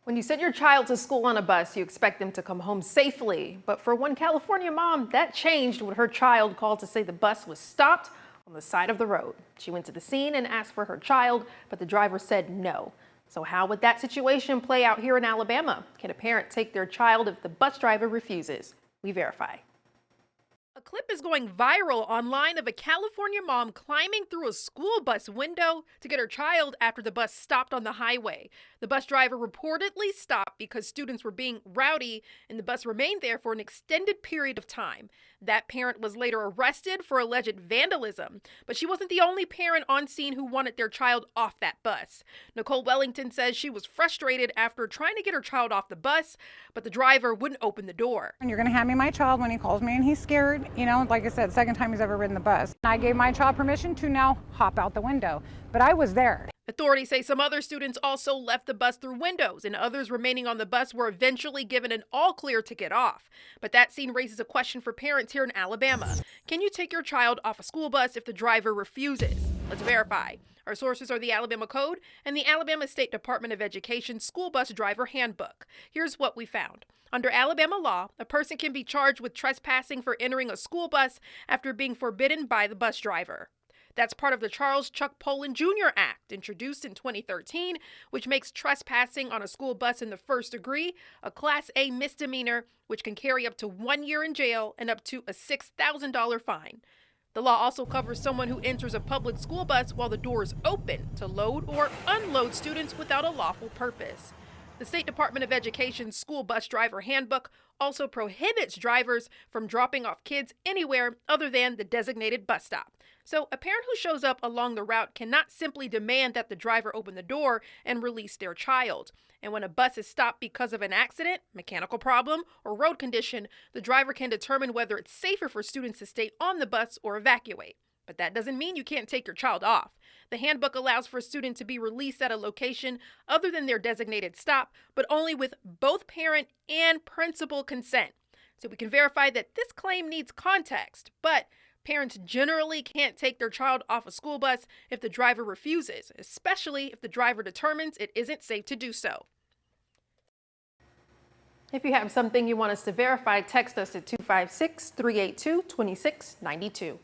When you send your child to school on a bus, you expect them to come home safely. But for one California mom, that changed when her child called to say the bus was stopped on the side of the road. She went to the scene and asked for her child, but the driver said no. So how would that situation play out here in Alabama? Can a parent take their child if the bus driver refuses? We verify. A clip is going viral online of a California mom climbing through a school bus window to get her child after the bus stopped on the highway. The bus driver reportedly stopped because students were being rowdy, and the bus remained there for an extended period of time. That parent was later arrested for alleged vandalism, but she wasn't the only parent on scene who wanted their child off that bus. Nicole Wellington says she was frustrated after trying to get her child off the bus, but the driver wouldn't open the door. And you're going to hand me my child when he calls me and he's scared. You know, like I said, second time he's ever ridden the bus. I gave my child permission to now hop out the window, but I was there. Authorities say some other students also left the bus through windows, and others remaining on the bus were eventually given an all clear to get off. But that scene raises a question for parents here in Alabama. Can you take your child off a school bus if the driver refuses? Let's verify. Our sources are the Alabama Code and the Alabama State Department of Education School Bus Driver Handbook. Here's what we found. Under Alabama law, a person can be charged with trespassing for entering a school bus after being forbidden by the bus driver. That's part of the Charles Chuck Poland Jr. Act, introduced in 2013, which makes trespassing on a school bus in the first degree a Class A misdemeanor, which can carry up to 1 year in jail and up to a $6,000 fine. The law also covers someone who enters a public school bus while the door is open to load or unload students without a lawful purpose. The State Department of Education's School Bus Driver Handbook also prohibits drivers from dropping off kids anywhere other than the designated bus stop. So a parent who shows up along the route cannot simply demand that the driver open the door and release their child. And when a bus is stopped because of an accident, mechanical problem, or road condition, the driver can determine whether it's safer for students to stay on the bus or evacuate. But that doesn't mean you can't take your child off. The handbook allows for a student to be released at a location other than their designated stop, but only with both parent and principal consent. So we can verify that this claim needs context, but parents generally can't take their child off a school bus if the driver refuses, especially if the driver determines it isn't safe to do so. If you have something you want us to verify, text us at 256-382-2692.